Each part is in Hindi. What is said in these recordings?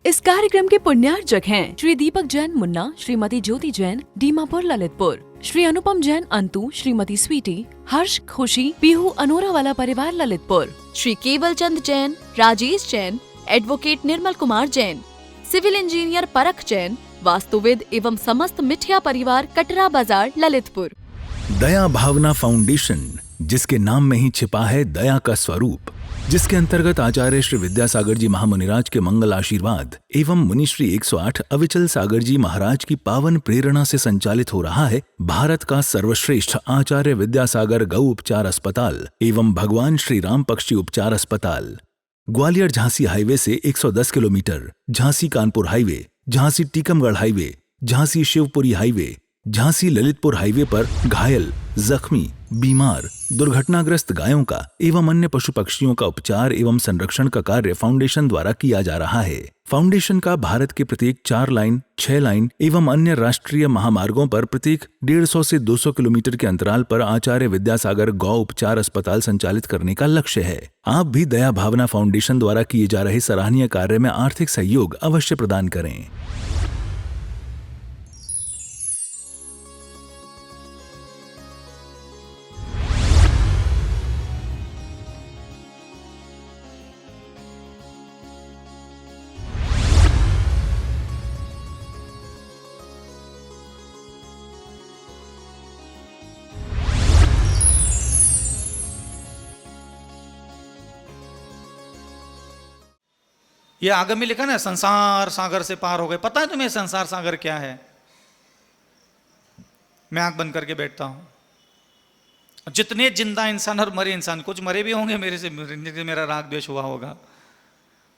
इस कार्यक्रम के पुण्यार्जक हैं श्री दीपक जैन मुन्ना, श्रीमती ज्योति जैन, दीमापुर ललितपुर, श्री अनुपम जैन अंतु, श्रीमती स्वीटी, हर्ष खुशी, पीहू अनोरा वाला परिवार ललितपुर, श्री केवल Chand Jain, Rajesh Jain, advocate Nirmal Kumar Jain, civil engineer परख जैन, वास्तुविद एवं समस्त मिठिया परिवार कटरा बाजार ललितपुर। दया भावना फाउंडेशन, जिसके नाम में ही छिपा है दया का स्वरूप, जिसके अंतर्गत आचार्य श्री विद्यासागर जी महामुनिराज के मंगल आशीर्वाद एवं मुनिश्री 108 अविचल सागर जी महाराज की पावन प्रेरणा से संचालित हो रहा है भारत का सर्वश्रेष्ठ आचार्य विद्यासागर गौ उपचार अस्पताल एवं भगवान श्री राम पक्षी उपचार अस्पताल। ग्वालियर झांसी हाईवे से 110 kilometre, Jhansi Kanpur highway, Jhansi Tikamgarh highway, Jhansi Shivpuri highway, Jhansi Lalitpur highway पर घायल, जख्मी, बीमार, दुर्घटनाग्रस्त गायों का एवं अन्य पशु पक्षियों का उपचार एवं संरक्षण का कार्य फाउंडेशन द्वारा किया जा रहा है। फाउंडेशन का भारत के प्रत्येक 4 लाइन, 6 लाइन एवं अन्य राष्ट्रीय महामार्गों पर प्रत्येक 150 से 200 किलोमीटर के अंतराल पर आचार्य विद्यासागर गौ उपचार अस्पताल संचालित करने का लक्ष्य है। आप भी दया भावना फाउंडेशन द्वारा किए जा रहे सराहनीय कार्य में आर्थिक सहयोग अवश्य प्रदान करें। ये आगे में लिखा ना, संसार सागर से पार हो गए। पता है तुम्हें संसार सागर क्या है? मैं आंख बंद करके बैठता हूं, जितने जिंदा इंसान और मरे इंसान, कुछ मरे भी होंगे मेरे से, मेरा राग द्वेष हुआ होगा,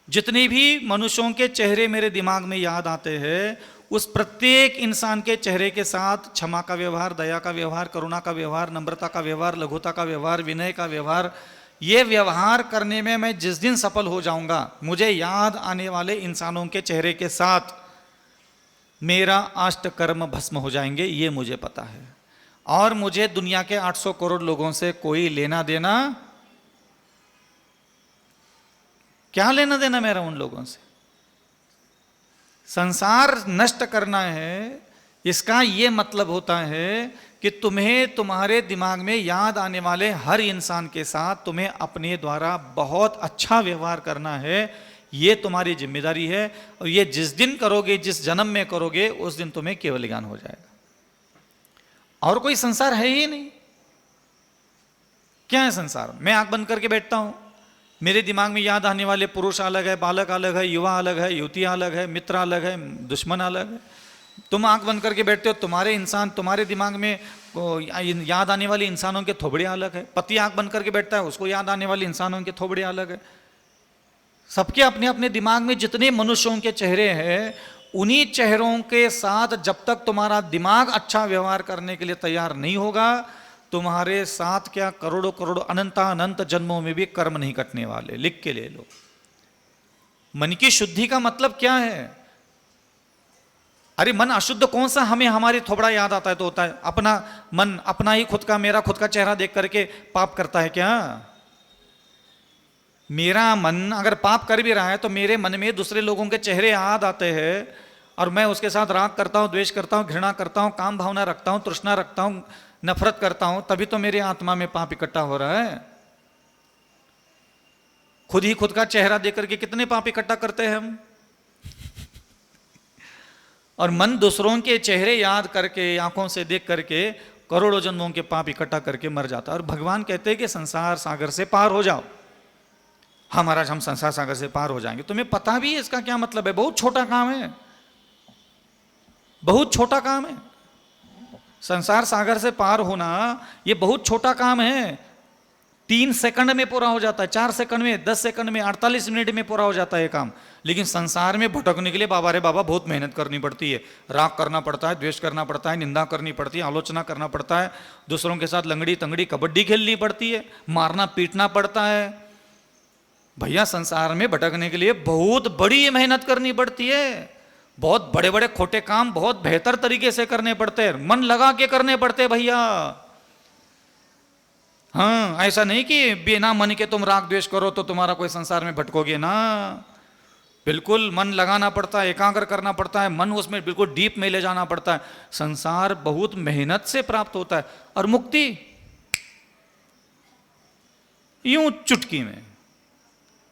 जितने भी मनुष्यों के चेहरे मेरे दिमाग में याद आते हैं, उस प्रत्येक इंसान के चेहरे के साथ क्षमा का व्यवहार, दया का व्यवहार, करुणा का व्यवहार, नम्रता का व्यवहार, लघुता का व्यवहार, विनय का व्यवहार, ये व्यवहार करने में मैं जिस दिन सफल हो जाऊंगा, मुझे याद आने वाले इंसानों के चेहरे के साथ मेरा अष्ट कर्म भस्म हो जाएंगे, ये मुझे पता है। और मुझे दुनिया के 800 करोड़ लोगों से कोई लेना देना, क्या लेना देना मेरा उन लोगों से? संसार नष्ट करना है, इसका ये मतलब होता है कि तुम्हें तुम्हारे दिमाग में याद आने वाले हर इंसान के साथ तुम्हें अपने द्वारा बहुत अच्छा व्यवहार करना है। ये तुम्हारी जिम्मेदारी है, और ये जिस दिन करोगे, जिस जन्म में करोगे, उस दिन तुम्हें केवल ज्ञान हो जाएगा। और कोई संसार है ही नहीं। क्या है संसार? मैं आंख बंद करके बैठता हूं, मेरे दिमाग में याद आने वाले पुरुष अलग है, बालक अलग है, युवा अलग है, युवतियां अलग है, मित्र अलग है, दुश्मन अलग है। तुम आंख बंद करके बैठते हो, तुम्हारे दिमाग में याद आने वाले इंसानों के थोबड़े अलग है। पति आंख बंद करके बैठता है, उसको याद आने वाले इंसानों के थोबड़े अलग है। सबके अपने अपने दिमाग में जितने मनुष्यों के चेहरे हैं, उन्हीं चेहरों के साथ जब तक तुम्हारा दिमाग अच्छा व्यवहार करने के लिए तैयार नहीं होगा, तुम्हारे साथ क्या करोड़ों करोड़ों अनंत जन्मों में भी कर्म नहीं कटने वाले। लिख के ले लो। मन की शुद्धि का मतलब क्या है? अरे मन अशुद्ध कौन सा? हमें हमारी थोबड़ा याद आता है तो होता है। अपना मन, अपना ही खुद का, मेरा खुद का चेहरा देख करके पाप करता है क्या? मेरा मन अगर पाप कर भी रहा है तो मेरे मन में दूसरे लोगों के चेहरे याद आते हैं, और मैं उसके साथ राग करता हूं, द्वेष करता हूं, घृणा करता हूं, काम भावना रखता हूं, तृष्णा रखता हूं, नफरत करता हूं, तभी तो मेरे आत्मा में पाप इकट्ठा हो रहा है। खुद ही खुद का चेहरा देख करके कितने पाप इकट्ठा करते हैं हम। और मन दूसरों के चेहरे याद करके, आंखों से देख करके करोड़ों जन्मों के पाप इकट्ठा करके मर जाता है। और भगवान कहते हैं कि संसार सागर से पार हो जाओ। हाँ महाराज, हम संसार सागर से पार हो जाएंगे। तुम्हें पता भी है इसका क्या मतलब है? बहुत छोटा काम है, बहुत छोटा काम है। संसार सागर से पार होना ये बहुत छोटा काम है। 3 सेकंड में पूरा हो जाता है, 4 सेकंड में, 10 सेकंड में, 48 मिनट में पूरा हो जाता है काम। लेकिन संसार में भटकने के लिए बाबा रे बाबा बहुत मेहनत करनी पड़ती है। राग करना पड़ता है, द्वेष करना पड़ता है, निंदा करनी पड़ती है, आलोचना करना पड़ता है, दूसरों के साथ लंगड़ी तंगड़ी कबड्डी खेलनी पड़ती है, मारना पीटना पड़ता है। भैया संसार में भटकने के लिए बहुत बड़ी मेहनत करनी पड़ती है। बहुत बड़े बड़े खोटे काम बहुत बेहतर तरीके से करने पड़ते हैं, मन लगा के करने पड़ते हैं भैया। हाँ, ऐसा नहीं कि बिना मन के तुम राग द्वेष करो तो तुम्हारा कोई संसार में भटकोगे ना। बिल्कुल मन लगाना पड़ता है, एकाग्र करना पड़ता है, मन उसमें बिल्कुल डीप में ले जाना पड़ता है। संसार बहुत मेहनत से प्राप्त होता है, और मुक्ति यूं चुटकी में।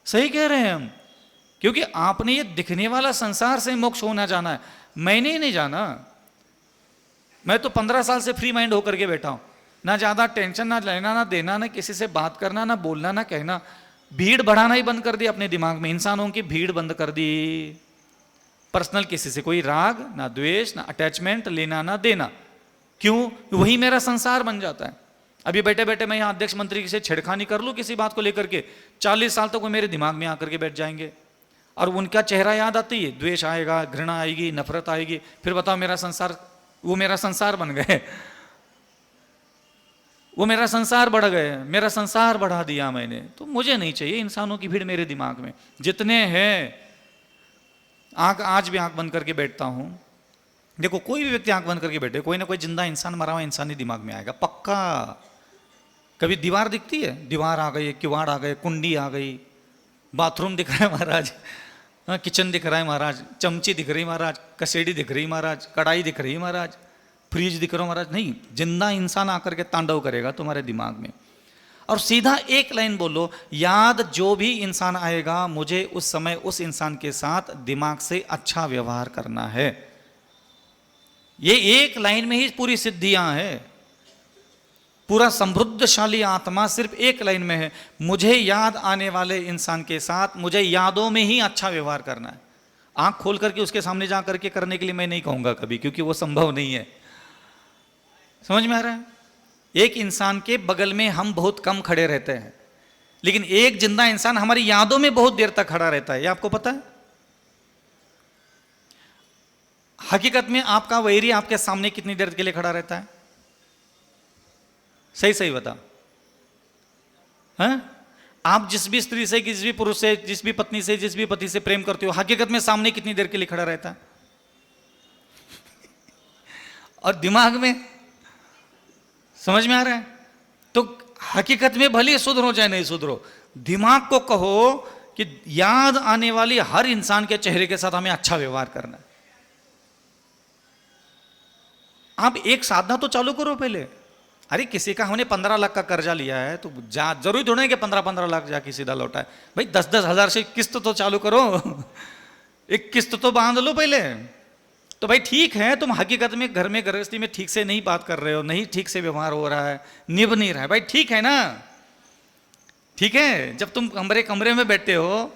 सही कह रहे हैं हम, क्योंकि आपने ये दिखने वाला संसार से मोक्ष होना जाना है, मैंने ही नहीं जाना। मैं तो 15 साल से फ्री माइंड होकर के बैठा हूं, ना ज्यादा टेंशन, ना लेना ना देना, ना किसी से बात करना, ना बोलना ना कहना। भीड़ बढ़ाना ही बंद कर दी अपने दिमाग में, इंसानों की भीड़ बंद कर दी। पर्सनल किसी से कोई राग ना द्वेष, ना अटैचमेंट, लेना ना देना। क्यों? वही मेरा संसार बन जाता है। अभी बैठे बैठे मैं यहाँ अध्यक्ष मंत्री से छेड़खानी कर लूँ किसी बात को लेकर के, 40 साल तक वो मेरे दिमाग में आकर के बैठ जाएंगे, और उनका चेहरा याद आती है, द्वेष आएगा, घृणा आएगी, नफरत आएगी। फिर बताओ मेरा संसार, वो मेरा संसार बन गए, वो मेरा संसार बढ़ गए, मेरा संसार बढ़ा दिया मैंने। तो मुझे नहीं चाहिए इंसानों की भीड़ मेरे दिमाग में। जितने हैं, आज भी आंख बंद करके बैठता हूं। देखो, कोई भी व्यक्ति आंख बंद करके बैठे, कोई ना कोई जिंदा इंसान, मरा हुआ इंसान ही दिमाग में आएगा पक्का। कभी दीवार दिखती है, दीवार आ गई, किवाड़ आ गए, कुंडी आ गई, बाथरूम दिख रहा है महाराज, किचन दिख रहा है महाराज, चमची दिख रही महाराज, कसेड़ी दिख रही महाराज, कढ़ाई दिख रही महाराज, फ्रिज दिख रहा महाराज। नहीं, जिंदा इंसान आकर के तांडव करेगा तुम्हारे दिमाग में। और सीधा एक लाइन बोलो, याद जो भी इंसान आएगा, मुझे उस समय उस इंसान के साथ दिमाग से अच्छा व्यवहार करना है। ये एक लाइन में ही पूरी सिद्धियां हैं। पूरा समृद्धशाली आत्मा सिर्फ एक लाइन में है, मुझे याद आने वाले इंसान के साथ मुझे यादों में ही अच्छा व्यवहार करना है। आंख खोल करके उसके सामने जा करके करने के लिए मैं नहीं कहूंगा कभी, क्योंकि वो संभव नहीं है। समझ में आ रहा है? एक इंसान के बगल में हम बहुत कम खड़े रहते हैं, लेकिन एक जिंदा इंसान हमारी यादों में बहुत देर तक खड़ा रहता है। ये आपको पता है? हकीकत में आपका वैरी आपके सामने कितनी देर के लिए खड़ा रहता है? सही सही बता। हैं? आप जिस भी स्त्री से, किस भी पुरुष से, जिस भी पत्नी से, जिस भी पति से प्रेम करते हो, हकीकत में सामने कितनी देर के लिए खड़ा रहता है? और दिमाग में, समझ में आ रहा है? तो हकीकत में भले सुधरो चाहे नहीं सुधरो, दिमाग को कहो कि याद आने वाली हर इंसान के चेहरे के साथ हमें अच्छा व्यवहार करना है। आप एक साधना तो चालू करो पहले। अरे किसी का हमने 15 लाख का कर्जा लिया है, तो जरूरी थोड़ा है कि 15-15 लाख जाके सीधा लौटा है। भाई 10-10 हजार से किस्त तो चालू करो, एक किस्त तो बांध लो पहले। तो भाई ठीक है, तुम हकीकत में घर में गृहस्थी में ठीक से नहीं बात कर रहे हो, नहीं ठीक से व्यवहार हो रहा है, निभ नहीं रहा है, भाई ठीक है ना? ठीक है, जब तुम कमरे में बैठते हो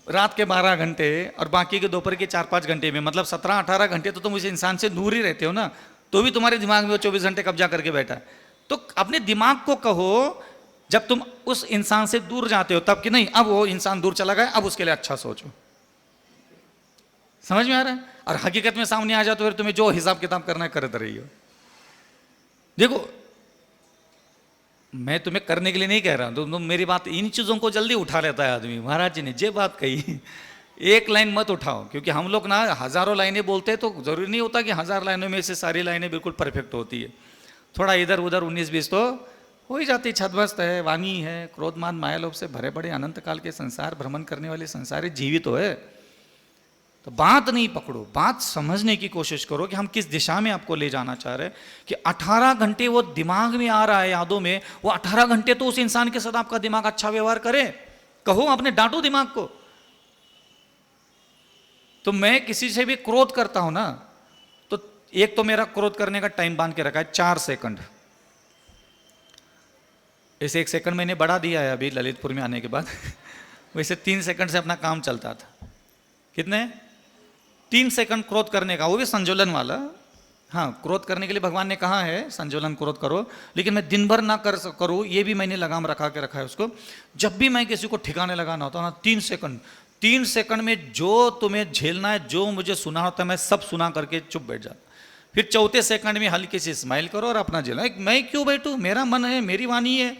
रात के 12 घंटे और बाकी के दोपहर के 4-5 घंटे में, मतलब 17-18 घंटे तो तुम उस इंसान से दूर ही रहते हो ना, तो भी तुम्हारे दिमाग में वो 24 घंटे कब्जा करके बैठा है। तो अपने दिमाग को कहो, जब तुम उस इंसान से दूर जाते हो तब कि नहीं, अब वो इंसान दूर चला गया, अब उसके लिए अच्छा सोचो। समझ में आ रहा है? और हकीकत में सामने आ जाओ तो फिर तुम्हें जो हिसाब किताब करना है करते रहिए। देखो, मैं तुम्हें करने के लिए नहीं कह रहा हूं, तुम मेरी बात, इन चीजों को जल्दी उठा लेता है आदमी। महाराज जी ने जे बात कही, एक लाइन मत उठाओ, क्योंकि हम लोग ना हजारों लाइनें बोलते हैं, तो जरूरी नहीं होता कि 1000 लाइनों में से सारी लाइनें बिल्कुल परफेक्ट होती है। थोड़ा इधर उधर 19-20 तो हो ही जाती। छदवस्त है, वाणी है, क्रोधमान मायालोभ से भरे बड़े अनंत काल के संसार भ्रमण करने वाले संसारी जीवित तो है। तो बात नहीं पकड़ो, बात समझने की कोशिश करो कि हम किस दिशा में आपको ले जाना चाह रहे हैं। कि 18 घंटे वो दिमाग में आ रहा है यादों में, वो 18 घंटे तो उस इंसान के साथ आपका दिमाग अच्छा व्यवहार करे। कहो, अपने डांटो दिमाग को। तो मैं किसी से भी क्रोध करता हूं ना, तो एक तो मेरा क्रोध करने का टाइम बांध के रखा है 4 सेकंड। ऐसे 1 सेकंड मैंने बढ़ा दिया है अभी ललितपुर में आने के बाद। वैसे 3 सेकंड से अपना काम चलता था। कितने? 3 सेकंड क्रोध करने का, वो भी संजोलन वाला। हाँ, क्रोध करने के लिए भगवान ने कहा है संजोलन क्रोध करो, लेकिन मैं दिन भर ना करूँ, ये भी मैंने लगाम रखा है उसको। जब भी मैं किसी को ठिकाने लगाना होता ना, 3 सेकंड में जो तुम्हें झेलना है, जो मुझे सुना होता है, मैं सब सुना करके चुप बैठ जाता। फिर 4थे सेकंड में हल्की सी स्माइल करो और अपना झेलना। मैं क्यों बैठूं? मेरा मन है, मेरी वाणी है,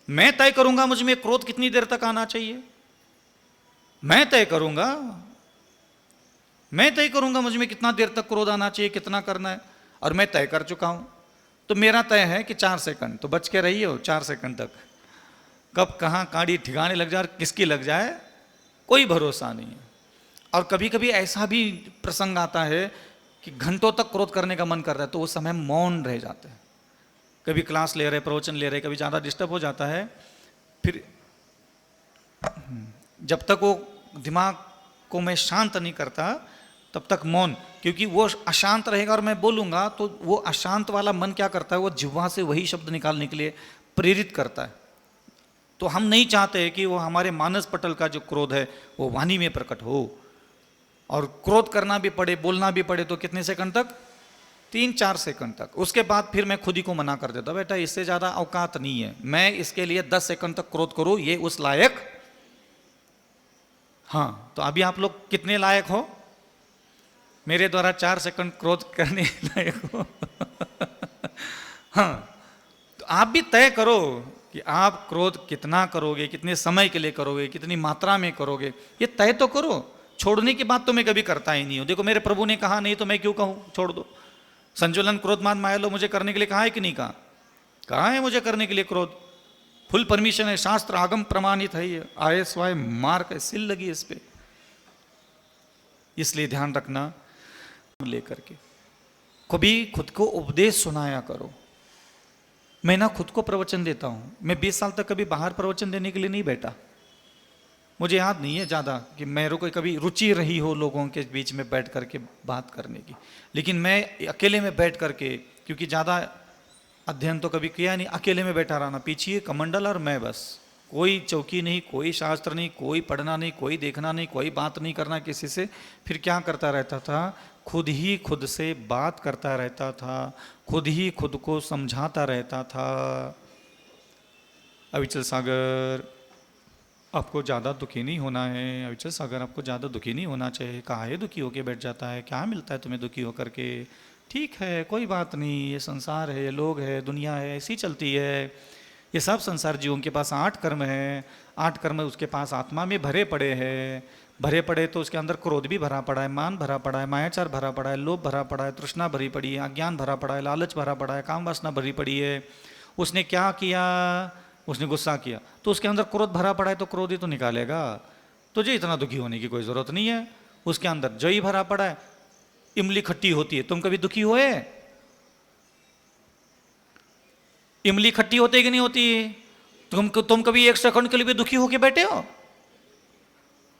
मैं तय करूंगा मुझ में क्रोध कितनी देर तक आना चाहिए। मैं तय करूंगा, मैं तय करूंगा मुझ में कितना देर तक क्रोध आना चाहिए, कितना करना है, और मैं तय कर चुका हूं। तो मेरा तय है कि 4 सेकंड, तो बच के रहिए हो 4 सेकंड तक। कब कहां काड़ी ठिकाने लग जाए, किसकी लग जाए, कोई भरोसा नहीं है। और कभी कभी ऐसा भी प्रसंग आता है कि घंटों तक क्रोध करने का मन करता है, तो उस समय मौन रह जाते हैं। कभी क्लास ले रहे, प्रवचन ले रहे, कभी ज़्यादा डिस्टर्ब हो जाता है, फिर जब तक वो दिमाग को मैं शांत नहीं करता तब तक मौन, क्योंकि वो अशांत रहेगा और मैं बोलूँगा तो वो अशांत वाला मन क्या करता है, वो जिह्वा से वही शब्द निकालने के लिए प्रेरित करता है। तो हम नहीं चाहते कि वो हमारे मानस पटल का जो क्रोध है वो वाणी में प्रकट हो। और क्रोध करना भी पड़े, बोलना भी पड़े तो कितने सेकंड तक? 3-4 सेकंड तक। उसके बाद फिर मैं खुद ही को मना कर देता, बेटा इससे ज़्यादा औकात नहीं है, मैं इसके लिए 10 सेकंड तक क्रोध करूँ, ये उस लायक। हाँ, तो अभी आप लोग कितने लायक हो? मेरे द्वारा 4 सेकंड क्रोध करने लायक हो। हाँ, तो आप भी तय करो कि आप क्रोध कितना करोगे, कितने समय के लिए करोगे, कितनी मात्रा में करोगे, ये तय तो करो। छोड़ने की बात तो मैं कभी करता ही नहीं हूं। देखो मेरे प्रभु ने कहा नहीं तो मैं क्यों कहूं छोड़ दो। संजुलन क्रोध मान माया लो मुझे करने के लिए कहा है कि नहीं कहा? कहा है मुझे करने के लिए क्रोध, फुल परमिशन है, शास्त्र आगम प्रमाणित है, ये आय स्वाय मार्क है, सिल लगी इस पे। इसलिए ध्यान रखना, लेकर के कभी खुद को उपदेश सुनाया करो। मैं ना खुद को प्रवचन देता हूं, मैं 20 साल तक कभी बाहर प्रवचन देने के लिए नहीं बैठा। मुझे याद नहीं है ज़्यादा कि मेरे को कभी रुचि रही हो लोगों के बीच में बैठ करके बात करने की, लेकिन मैं अकेले में बैठ करके, क्योंकि ज़्यादा अध्ययन तो कभी किया नहीं, अकेले में बैठा रहना, पीछे कमंडल और मैं बस, कोई चौकी नहीं, कोई शास्त्र नहीं, कोई पढ़ना नहीं, कोई देखना नहीं, कोई बात नहीं करना किसी से। फिर क्या करता रहता था? खुद ही खुद से बात करता रहता था, खुद ही खुद को समझाता रहता था। अविचल सागर आपको ज़्यादा दुखी नहीं होना है, अविचल सागर आपको ज़्यादा दुखी नहीं होना चाहिए। काहे दुखी होके बैठ जाता है, क्या मिलता है तुम्हें दुखी होकर के? ठीक है, कोई बात नहीं, ये संसार है, लोग है, दुनिया है, ऐसी चलती है। ये सब संसार जीवों के पास 8 कर्म है, 8 कर्म उसके पास आत्मा में भरे पड़े हैं। भरे पड़े तो उसके अंदर क्रोध भी भरा पड़ा है, मान भरा पड़ा है, मायाचार भरा पड़ा है, लोभ भरा पड़ा है, तृष्णा भरी पड़ी है, अज्ञान भरा पड़ा है, लालच भरा पड़ा है, काम वासना भरी पड़ी है। उसने क्या किया? उसने गुस्सा किया तो उसके अंदर क्रोध भरा पड़ा है, तो क्रोध ही तो निकालेगा। तुझे इतना दुखी होने की कोई ज़रूरत नहीं है। उसके अंदर जई भरा पड़ा है, इमली खट्टी होती है, तुम कभी दुखी हुए? इमली खट्टी होती है कि नहीं होती? तुम कभी 1 सेकंड के लिए भी दुखी होके बैठे हो?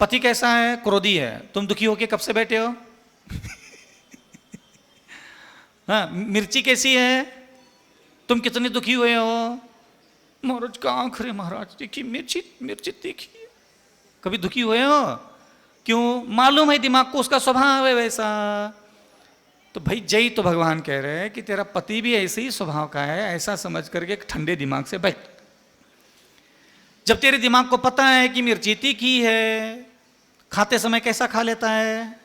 पति कैसा है? क्रोधी है, तुम दुखी होके कब से बैठे हो? हाँ, मिर्ची कैसी है? तुम कितने दुखी हुए हो? महाराज का आंख रे महाराज, देखिए मिर्ची मिर्ची देखिए। कभी दुखी हुए हो? क्यों? मालूम है दिमाग को उसका स्वभाव है वैसा। तो भाई जय तो भगवान कह रहे हैं कि तेरा पति भी ऐसे ही स्वभाव का है, ऐसा समझ करके ठंडे दिमाग से बैठ। जब तेरे दिमाग को पता है कि मिर्ची तीखी है, खाते समय कैसा खा लेता है?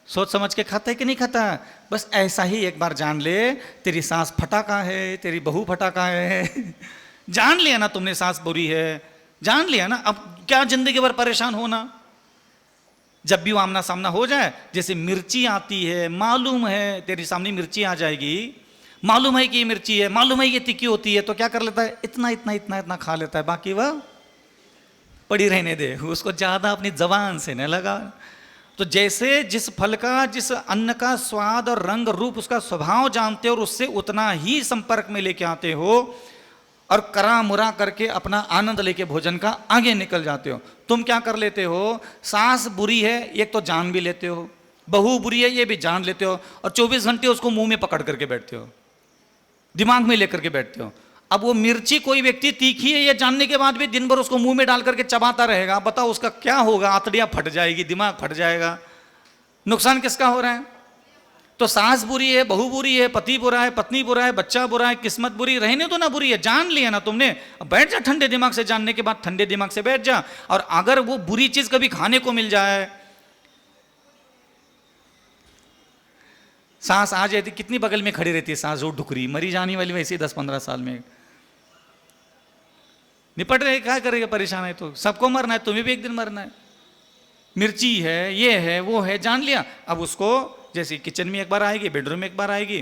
सोच समझ के खाता है कि नहीं खाता? बस ऐसा ही एक बार जान ले, तेरी सास फटाका है, तेरी बहू फटाका है। जान लिया ना तुमने सास बुरी है, जान लिया ना, अब क्या जिंदगी भर परेशान होना? जब भी वो आमना सामना हो जाए, जैसे मिर्ची आती है, मालूम है तेरी सामने मिर्ची आ जाएगी, मालूम है कि ये मिर्ची है, मालूम है ये तीखी होती है, तो क्या कर लेता है? इतना इतना इतना इतना खा लेता है, बाकी वह पड़ी रहने दे, उसको ज्यादा अपनी जबान से न लगा। तो जैसे जिस फल का, जिस अन्न का स्वाद और रंग रूप, उसका स्वभाव जानते हो और उससे उतना ही संपर्क में लेके आते हो और करा मुरा करके अपना आनंद लेके भोजन का आगे निकल जाते हो। तुम क्या कर लेते हो? सास बुरी है एक तो जान भी लेते हो, बहू बुरी है ये भी जान लेते हो, और 24 घंटे उसको मुंह में पकड़ करके बैठते हो, दिमाग में लेकर के बैठते हो। अब वो मिर्ची कोई व्यक्ति तीखी है ये जानने के बाद भी दिन भर उसको मुंह में डाल करके चबाता रहेगा, बताओ उसका क्या होगा? आंतड़ियां फट जाएगी, दिमाग फट जाएगा। नुकसान किसका हो रहा है? तो सास बुरी है, बहू बुरी है, पति बुरा है, पत्नी बुरा है, बच्चा बुरा है, किस्मत बुरी, रहने तो ना बुरी है, जान लिया ना तुमने, अब बैठ जा ठंडे दिमाग से। जानने के बाद ठंडे दिमाग से बैठ जा। और अगर वो बुरी चीज कभी खाने को मिल जाए, सांस आ जाती, कितनी बगल में खड़ी रहती है सांस, जो ढुकरी मरी जाने वाली वैसे 10-15 साल में निपट रहे, क्या करेगा? परेशान है तो सबको मरना है, तुम्हें भी एक दिन मरना है। मिर्ची है, ये है, वो है, जान लिया। अब उसको जैसे किचन में एक बार आएगी, बेडरूम में एक बार आएगी,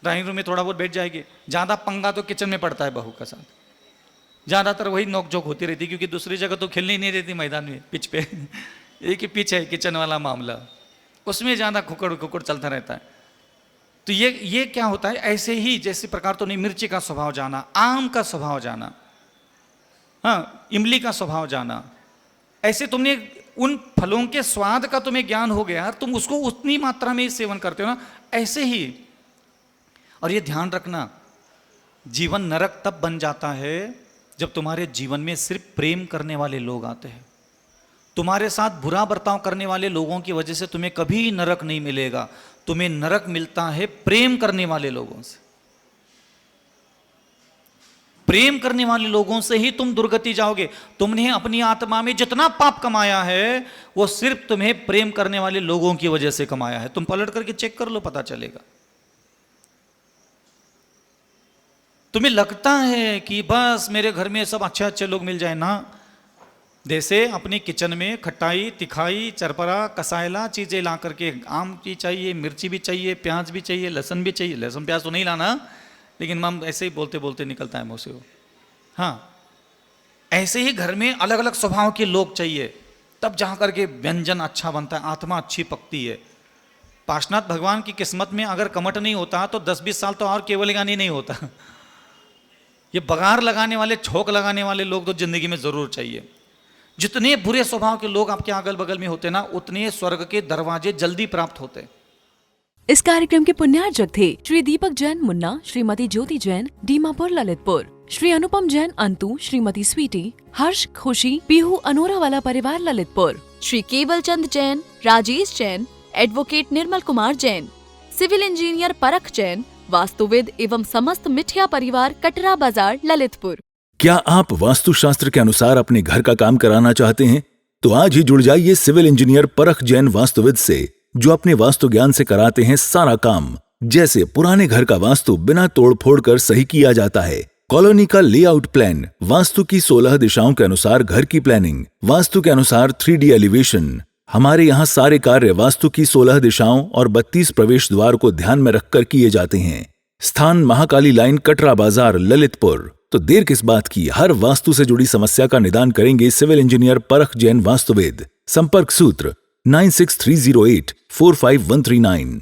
ड्राइंग रूम में थोड़ा बहुत बैठ जाएगी। ज़्यादा पंगा तो किचन में पड़ता है बहू का साथ, ज़्यादातर वही नोक झोंक होती रहती, क्योंकि दूसरी जगह तो खेलने ही नहीं देती मैदान में, पिच पे। एक ही पीछे है किचन वाला मामला, उसमें ज़्यादा खुकड़ चलता रहता है। तो ये क्या होता है, ऐसे ही जैसे प्रकार तो नहीं, मिर्ची का स्वभाव जाना, आम का स्वभाव जाना, हाँ इमली का स्वभाव जाना, ऐसे तुमने उन फलों के स्वाद का तुम्हें ज्ञान हो गया, तुम उसको उतनी मात्रा में सेवन करते हो ना, ऐसे ही। और ये ध्यान रखना, जीवन नरक तब बन जाता है जब तुम्हारे जीवन में सिर्फ प्रेम करने वाले लोग आते हैं। तुम्हारे साथ बुरा बर्ताव करने वाले लोगों की वजह से तुम्हें कभी नरक नहीं मिलेगा, तुम्हें नरक मिलता है प्रेम करने वाले लोगों से। प्रेम करने वाले लोगों से ही तुम दुर्गति जाओगे। तुमने अपनी आत्मा में जितना पाप कमाया है वो सिर्फ तुम्हें प्रेम करने वाले लोगों की वजह से कमाया है। तुम पलट करके चेक कर लो, पता चलेगा। तुम्हें लगता है कि बस मेरे घर में सब अच्छे अच्छे लोग मिल जाए ना, जैसे अपनी किचन में खट्टाई, तिखाई, चरपरा, कसायला चीजें ला करके, आम भी चाहिए, मिर्ची भी चाहिए, प्याज भी चाहिए, लहसुन भी चाहिए। लहसुन प्याज तो नहीं लाना, लेकिन हम ऐसे ही बोलते बोलते निकलता है मुंह से वो। हाँ, ऐसे ही घर में अलग अलग स्वभाव के लोग चाहिए, तब जा करके व्यंजन अच्छा बनता है, आत्मा अच्छी पकती है। पार्श्वनाथ भगवान की किस्मत में अगर कमट नहीं होता तो 10-20 साल तो और केवल गानी नहीं होता। ये बगार लगाने वाले, छोक लगाने वाले लोग तो जिंदगी में जरूर चाहिए। जितने बुरे स्वभाव के लोग आपके अगल बगल में होते ना, उतने स्वर्ग के दरवाजे जल्दी प्राप्त होते। इस कार्यक्रम के पुण्यार्जक थे श्री दीपक जैन मुन्ना, श्रीमती ज्योति जैन, दीमापुर ललितपुर, श्री अनुपम जैन अंतु, श्रीमती स्वीटी, हर्ष, खुशी, पीहू अनोरा वाला परिवार ललितपुर, श्री केवल Chand Jain, Rajesh Jain, advocate Nirmal Kumar Jain, civil engineer परख जैन, वास्तुविद एवं समस्त मिठिया परिवार कटरा बाजार ललितपुर। क्या आप वास्तुशास्त्र के अनुसार अपने घर का काम कराना चाहते हैं? तो आज ही जुड़ जाइए सिविल इंजीनियर परख जैन वास्तुविद से, जो अपने वास्तु ज्ञान से कराते हैं सारा काम। जैसे पुराने घर का वास्तु बिना तोड़ फोड़ कर सही किया जाता है, कॉलोनी का लेआउट प्लान, वास्तु की 16 दिशाओं के अनुसार घर की प्लानिंग, वास्तु के अनुसार 3D एलिवेशन। हमारे यहाँ सारे कार्य वास्तु की 16 दिशाओं और 32 प्रवेश द्वार को ध्यान में रखकर किए जाते हैं। स्थान महाकाली लाइन, कटरा बाजार, ललितपुर। तो देर किस बात की, हर वास्तु से जुड़ी समस्या का निदान करेंगे सिविल इंजीनियर परख जैन वास्तुवेद। संपर्क सूत्र 9630845139।